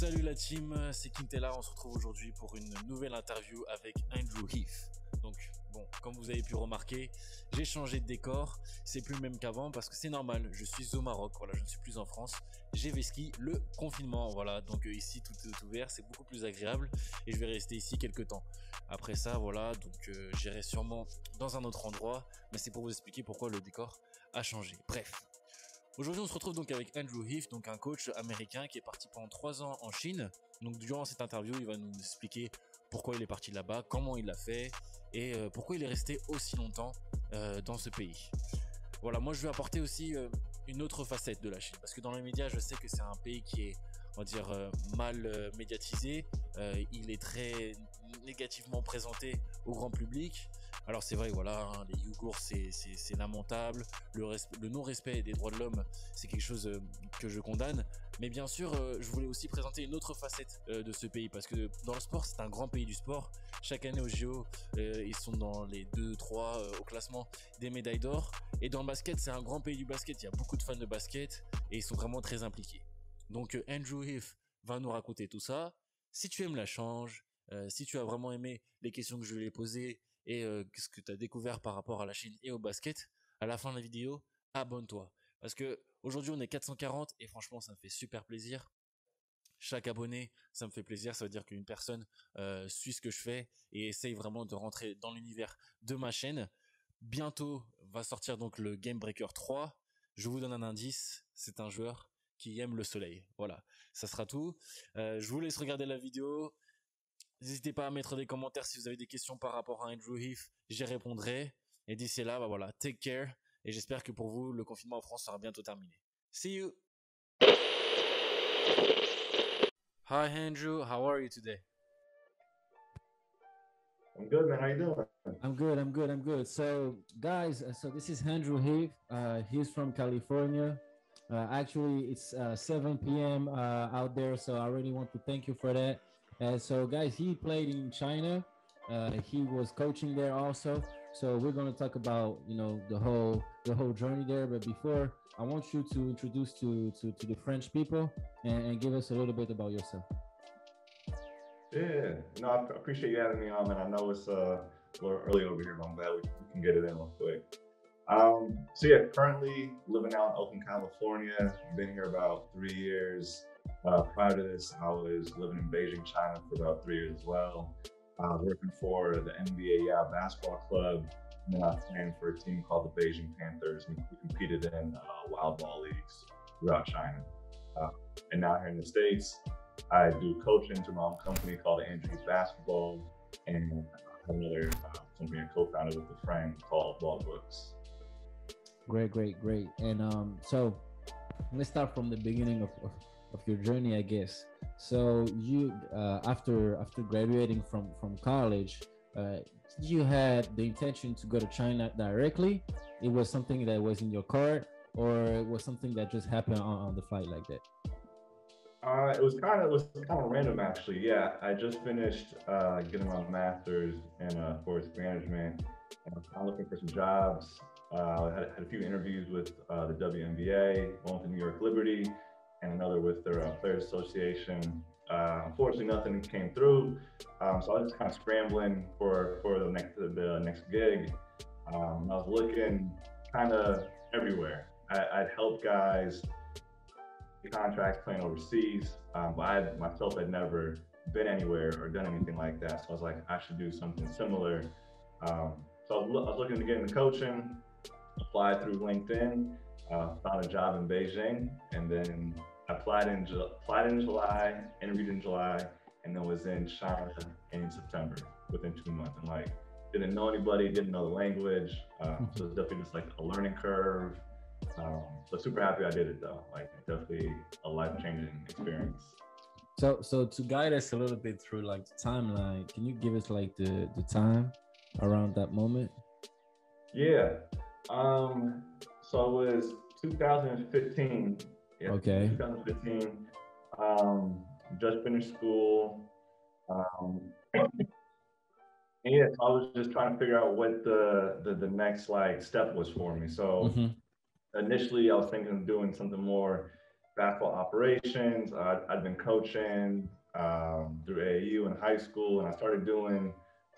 Salut la team, c'est Keentelainthecut. On se retrouve aujourd'hui pour une nouvelle interview avec Andrew Heath. Donc bon, comme vous avez pu remarquer, j'ai changé de décor. C'est plus le même qu'avant parce que c'est normal. Je suis au Maroc, voilà, je ne suis plus en France. J'ai vécu le confinement, voilà. Donc ici tout est ouvert, c'est beaucoup plus agréable et je vais rester ici quelques temps. Après ça, voilà, donc j'irai sûrement dans un autre endroit, mais c'est pour vous expliquer pourquoi le décor a changé. Bref. Aujourd'hui, on se retrouve donc avec Andrew Heath, donc un coach américain qui est parti pendant 3 ans en Chine. Donc durant cette interview, il va nous expliquer pourquoi il est parti là-bas, comment il l'a fait et pourquoi il est resté aussi longtemps dans ce pays. Voilà, moi je vais apporter aussi une autre facette de la Chine parce que dans les médias, je sais que c'est un pays qui est, on va dire, mal médiatisé. Il est très négativement présenté au grand public. Alors c'est vrai, voilà, hein, les Ouïghours c'est lamentable, le non-respect des droits de l'homme c'est quelque chose que je condamne, mais bien sûr je voulais aussi présenter une autre facette de ce pays parce que dans le sport c'est un grand pays du sport. Chaque année au JO ils sont dans les 2-3 au classement des médailles d'or, et dans le basket c'est un grand pays du basket, il y a beaucoup de fans de basket et ils sont vraiment très impliqués. Donc Andrew Heath va nous raconter tout ça. Si tu aimes la change, si tu as vraiment aimé les questions que je lui ai posées et ce que tu as découvert par rapport à la Chine et au basket, à la fin de la vidéo, abonne-toi. Parce que aujourd'hui on est 440 et franchement ça me fait super plaisir. Chaque abonné, ça me fait plaisir, ça veut dire qu'une personne suit ce que je fais et essaye vraiment de rentrer dans l'univers de ma chaîne. Bientôt va sortir donc le Game Breaker 3. Je vous donne un indice, c'est un joueur qui aime le soleil. Voilà, ça sera tout. Je vous laisse regarder la vidéo. N'hésitez pas à mettre des commentaires si vous avez des questions par rapport à Andrew Heath, j'y répondrai. Et d'ici là, bah voilà, take care. Et j'espère que pour vous, le confinement en France sera bientôt terminé. See you! Hi Andrew, how are you today? I'm good, man. How you doing? I'm good. So, guys, so this is Andrew Heath. He's from California. Actually, it's 7 p.m. Out there, so I really want to thank you for that. So, guys, he played in China. He was coaching there also. So we're going to talk about the whole journey there. But before, I want you to introduce to the French people and give us a little bit about yourself. Yeah, no, I appreciate you having me on, man. I know it's a little early over here, but I'm glad we can get it in real quick. So yeah, currently living out in Oakland, California. Been here about 3 years. Prior to this, I was living in Beijing, China for about 3 years as well. Working for the NBA basketball club, and then I was playing for a team called the Beijing Panthers. We competed in wild ball leagues throughout China. And now here in the States, I do coaching through my own company called Andrews Basketball, and I have another company I co-founded with a friend called Voit Books. Great. And so let's start from the beginning of your journey, I guess. So you after graduating from college, you had the intention to go to China directly? It was something that was in your card, or it was something that just happened on the flight like that? It was kind of random, actually. Yeah, I just finished getting my master's in forest management, and I'm kind of looking for some jobs. I had a few interviews with the WNBA, one with New York Liberty, and another with their Players Association. Unfortunately, nothing came through, so I was just kind of scrambling for the next gig. I was looking kind of everywhere. I'd help guys contracts playing overseas, but I myself had never been anywhere or done anything like that. So I was like, I should do something similar. So I was looking to get into coaching, applied through LinkedIn, found a job in Beijing, and then applied in July, interviewed in July, and then was in China in September within 2 months. And like, didn't know anybody, didn't know the language. So it was definitely just like a learning curve. So super happy I did it though. Like definitely a life-changing experience. So to guide us a little bit through like the timeline, can you give us like the time around that moment? Yeah. So it was 2015. Yeah, okay. 2015. Just finished school. Yeah, so I was just trying to figure out what the next like step was for me. So initially I was thinking of doing something more basketball operations. I'd been coaching through AAU in high school, and I started doing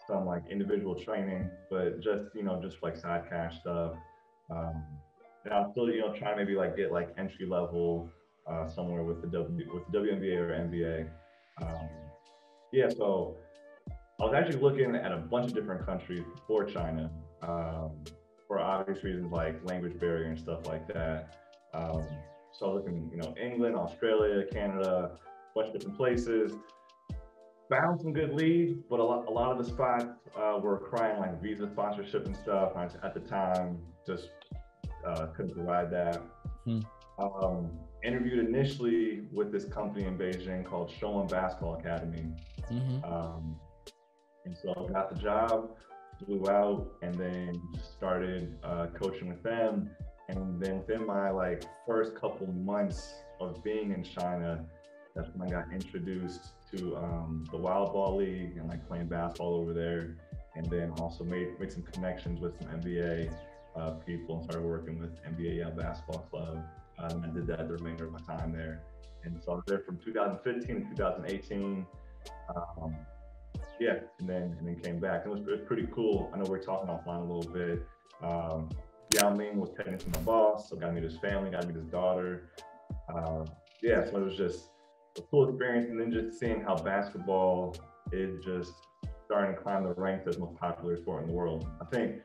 some like individual training, but just just like side cash stuff. And I'm still trying to maybe like get like entry level somewhere with the WNBA or NBA. Um, yeah, so I was actually looking at a bunch of different countries for China, for obvious reasons like language barrier and stuff like that. So I was looking, England, Australia, Canada, a bunch of different places. Found some good leads, but a lot of the spots were requiring like visa sponsorship and stuff. I, at the time, just couldn't provide that. Interviewed initially with this company in Beijing called Showan Basketball Academy. And so I got the job, flew out, and then started coaching with them. And then within my like first couple months of being in China, that's when I got introduced to the Wild Ball League and like playing basketball over there. And then also made some connections with some NBA people and started working with NBA Basketball Club. And I did that the remainder of my time there. And so I was there from 2015 to 2018. Yeah, and then came back. It was pretty cool. I know we're talking offline a little bit. Yao Ming was technically my boss, so got to meet his family, got to meet his daughter. Yeah, so it was just a cool experience. And then just seeing how basketball is just starting to climb the ranks as the most popular sport in the world. I think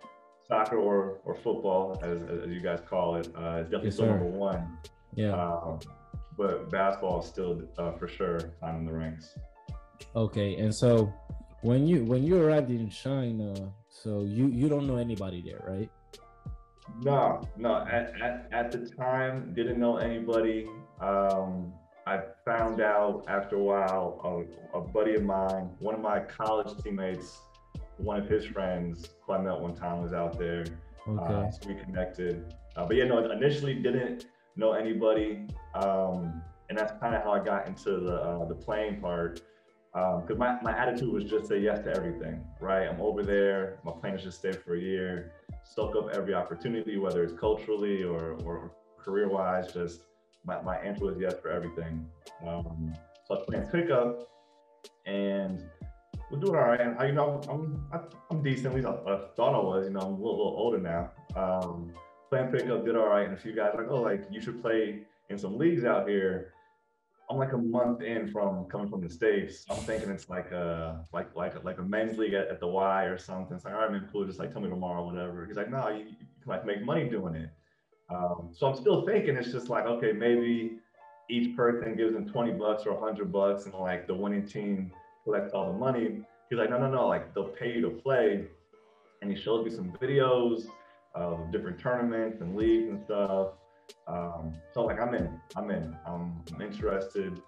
soccer or football, as you guys call it, is definitely still number one. Yeah. But basketball is still for sure climbing the ranks. Okay, and so when you arrived in China, so you don't know anybody there, right? No. At the time, didn't know anybody. I found out after a while, a buddy of mine, one of my college teammates, one of his friends who I met one time was out there. Okay. So we connected. But yeah, no, initially didn't know anybody. And that's kind of how I got into the playing part. Because my attitude was just say yes to everything, right? I'm over there. My plan is just stay for a year, soak up every opportunity, whether it's culturally or career-wise. Just my answer was yes for everything. So I was playing pickup, and we're doing all right. And I'm decent. At least I thought I was. I'm a little older now. Playing pickup, did all right. And a few guys were like, oh, like you should play in some leagues out here. I'm like a month in from coming from the States. I'm thinking it's like a men's league at the Y or something. It's like, all right, man, cool. Just like tell me tomorrow, whatever. He's like, no, you can like make money doing it. So I'm still thinking it's just like, okay, maybe each person gives them $20 or $100, and like the winning team collects all the money. He's like, no, like they'll pay you to play. And he showed me some videos of different tournaments and leagues and stuff. So like I'm interested.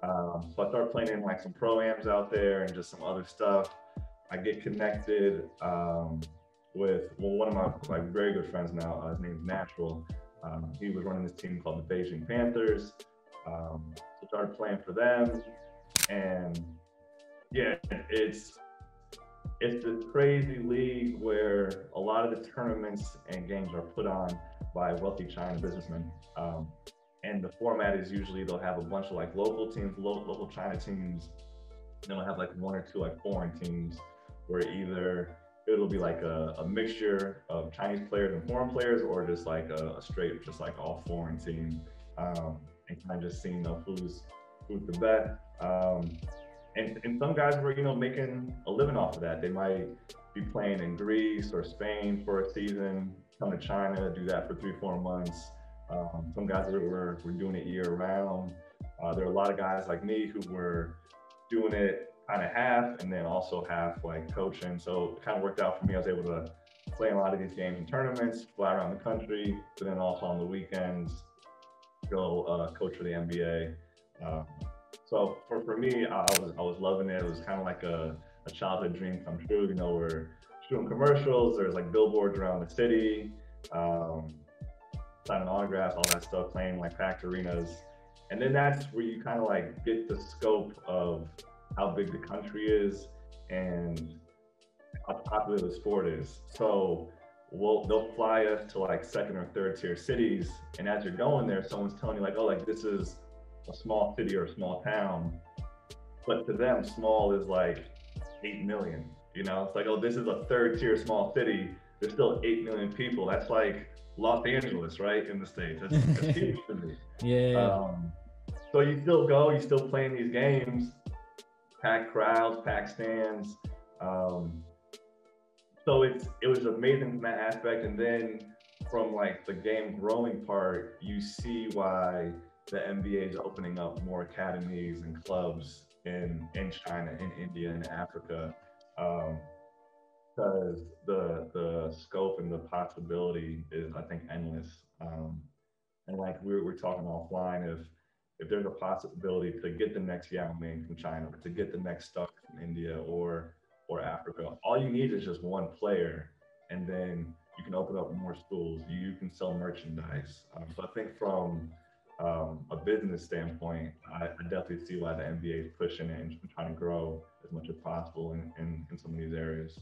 So I start playing in like some pro-ams out there and just some other stuff. I get connected with one of my like very good friends now. His name's Natural. He was running this team called the Beijing Panthers. So started playing for them, and yeah, it's this crazy league where a lot of the tournaments and games are put on by wealthy China businessmen. And the format is usually they'll have a bunch of like local teams, local China teams. Then they'll have like one or two like foreign teams where either it'll be like a mixture of Chinese players and foreign players, or just like a straight, just like all foreign team. And kind of just seeing who's the best. And some guys were, making a living off of that. They might be playing in Greece or Spain for a season, come to China, do that for 3-4 months. Some guys were doing it year round. There are a lot of guys like me who were doing it kind of half, and then also half like coaching. So it kind of worked out for me. I was able to play in a lot of these games and tournaments, fly around the country, but then also on the weekends, go coach for the NBA. So for me, I was loving it. It was kind of like a childhood dream come true. We're shooting commercials. There's like billboards around the city, signing autographs, all that stuff, playing like packed arenas. And then that's where you kind of like get the scope of how big the country is and how popular the sport is. So they'll fly us to like second or third tier cities, and as you're going there, someone's telling you like, oh, like this is a small city or a small town, but to them, small is like 8 million. You know, it's like, oh, this is a third tier small city. There's still 8 million people. That's like Los Angeles, right, in the States. That's huge to me. Yeah. So you still go, you still playing these games, packed crowds, packed stands. So it was amazing from that aspect. And then from like the game growing part, you see why the NBA is opening up more academies and clubs in China, in India, in Africa, because the scope and the possibility is, I think, endless. And like we were talking offline, if there's a possibility to get the next Yao Ming from China, or to get the next Stuck from India or Africa, all you need is just one player, and then you can open up more schools. You can sell merchandise. So I think from a business standpoint, I definitely see why the NBA is pushing it and trying to grow as much as possible in some of these areas.